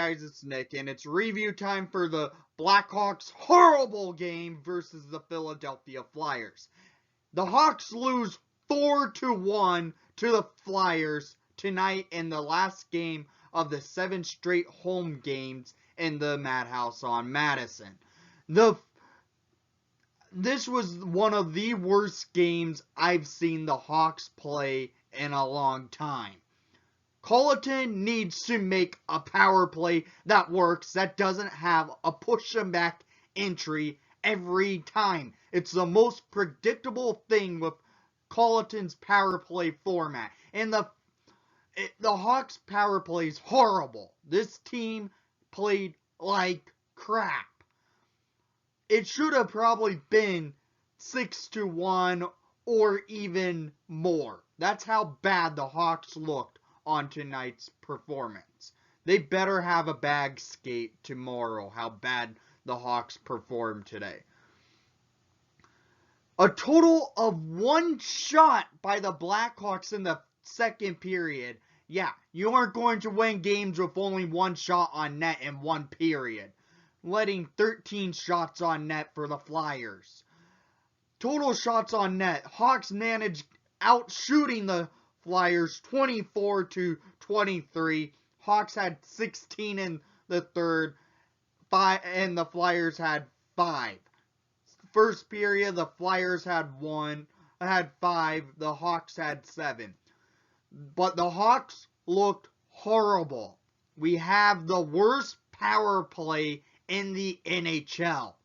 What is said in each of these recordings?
guys, it's Nick, and it's review time for the Blackhawks' horrible game versus the Philadelphia Flyers. The Hawks lose 4-1 to the Flyers tonight in the last game of the 7 straight home games in the Madhouse on Madison. This was one of the worst games I've seen the Hawks play in a long time. Colleton needs to make a power play that works, that doesn't have a push and back entry every time. It's the most predictable thing with Colleton's power play format. And the Hawks' power play is horrible. This team played like crap. It should have probably been 6-1 or even more. That's how bad the Hawks looked on tonight's performance. They better have a bag skate tomorrow, how bad the Hawks performed today. A total of 1 shot by the Blackhawks in the second period. Yeah, you aren't going to win games with only 1 shot on net in 1 period. Letting 13 shots on net for the Flyers. Total shots on net. Hawks managed outshooting the Flyers 24-23. Hawks had 16 in the third, and the Flyers had 5. First period, the Flyers had 5. The Hawks had 7. But the Hawks looked horrible. We have the worst power play in the NHL.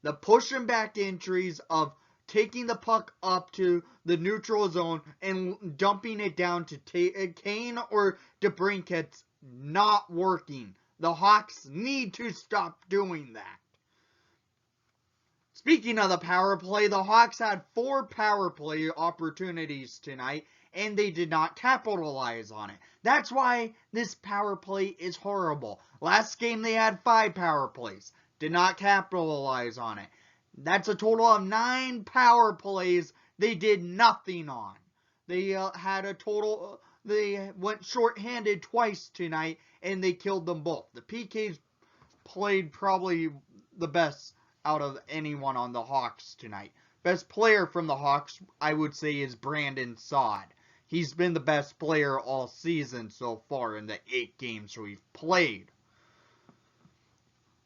The push and back entries of taking the puck up to the neutral zone and dumping it down to Kane or DeBrincat's not working. The Hawks need to stop doing that. Speaking of the power play, the Hawks had 4 power play opportunities tonight, and they did not capitalize on it. That's why this power play is horrible. Last game they had 5 power plays. Did not capitalize on it. That's a total of 9 power plays they did nothing on. They they went shorthanded twice tonight, and they killed them both. The PKs played probably the best out of anyone on the Hawks tonight. Best player from the Hawks, I would say, is Brandon Saad. He's been the best player all season so far in the 8 games we've played.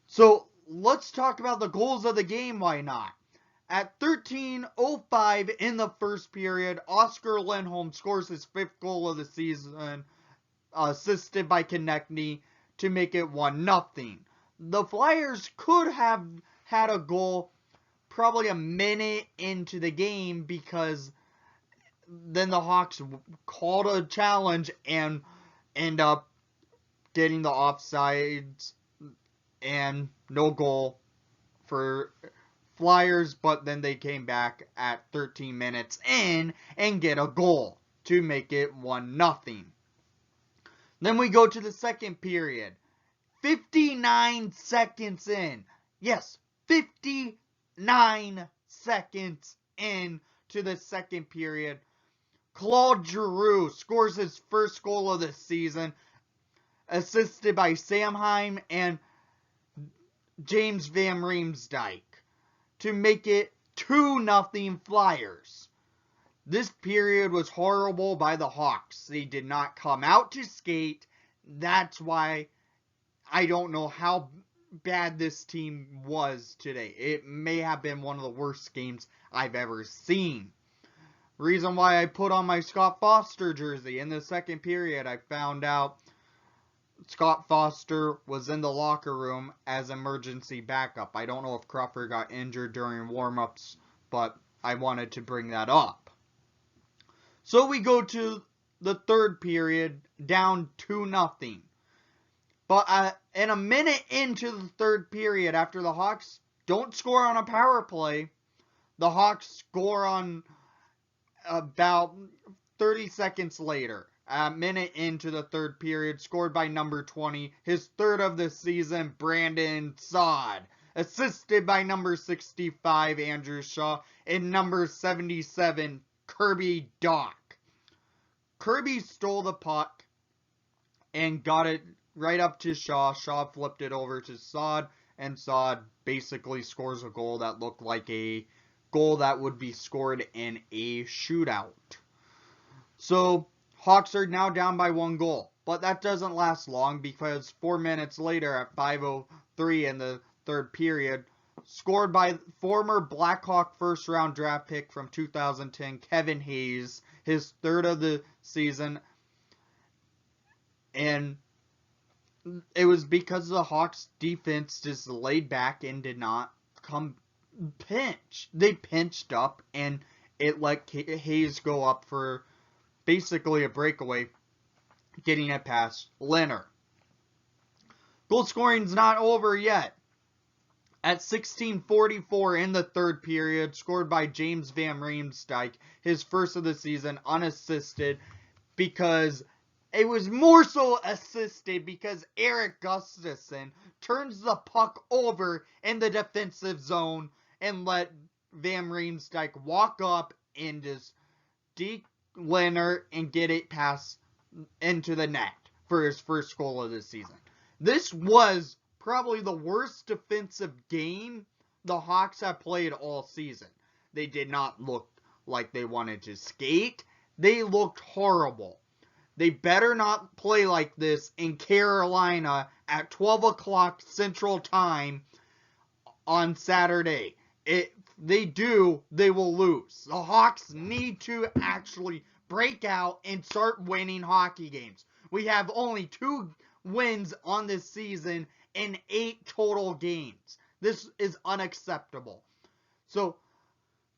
So, let's talk about the goals of the game, why not? At 13:05 in the first period, Oscar Lindholm scores his 5th goal of the season, assisted by Konechny, to make it 1-0. The Flyers could have had a goal probably a minute into the game, because then the Hawks called a challenge and end up getting the offsides and no goal for Flyers, but then they came back at 13 minutes in and get a goal to make it 1-0. Then we go to the second period. 59 seconds in. Yes, 59 seconds in to the second period. Claude Giroux scores his 1st goal of the season, assisted by Samheim and James Van Riemsdyk, to make it 2-0 Flyers. This period was horrible by the Hawks. They did not come out to skate. That's why I don't know how bad this team was today. It may have been one of the worst games I've ever seen. Reason why I put on my Scott Foster jersey. In the second period, I found out Scott Foster was in the locker room as emergency backup. I don't know if Crawford got injured during warm-ups, but I wanted to bring that up. So we go to the third period, down 2-0. But in a minute into the third period, after the Hawks don't score on a power play, the Hawks score on about 30 seconds later. A minute into the third period, scored by number 20, his 3rd of the season, Brandon Saad. Assisted by number 65, Andrew Shaw, and number 77, Kirby Dach. Kirby stole the puck and got it right up to Shaw. Shaw flipped it over to Saad, and Saad basically scores a goal that looked like a goal that would be scored in a shootout. So, Hawks are now down by 1 goal. But that doesn't last long because 4 minutes later at 5:03 in the third period, scored by former Blackhawk first round draft pick from 2010, Kevin Hayes, his third of the season. And it was because the Hawks defense just laid back and did not come pinch. They pinched up and it let Hayes go up for basically a breakaway, getting it past Leonard. Goal scoring's not over yet. At 16:44 in the third period, scored by James Van Riemsdyk, his first of the season, unassisted, because it was more so assisted because Eric Gustafsson turns the puck over in the defensive zone and let Van Riemsdyk walk up and just deke Leonard and get it past into the net for his first goal of the season. This was probably the worst defensive game the Hawks have played all season. They did not look like they wanted to skate. They looked horrible. They better not play like this in Carolina at 12 o'clock Central Time on Saturday. If they do, they will lose. The Hawks need to actually break out and start winning hockey games. We have only 2 wins on this season in 8 total games. This is unacceptable. So,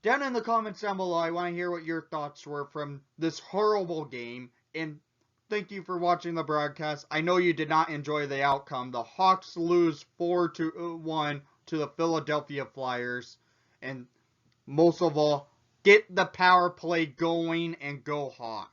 down in the comments down below, I want to hear what your thoughts were from this horrible game. And thank you for watching the broadcast. I know you did not enjoy the outcome. The Hawks lose 4-1 to the Philadelphia Flyers. And most of all, get the power play going and go Hawks.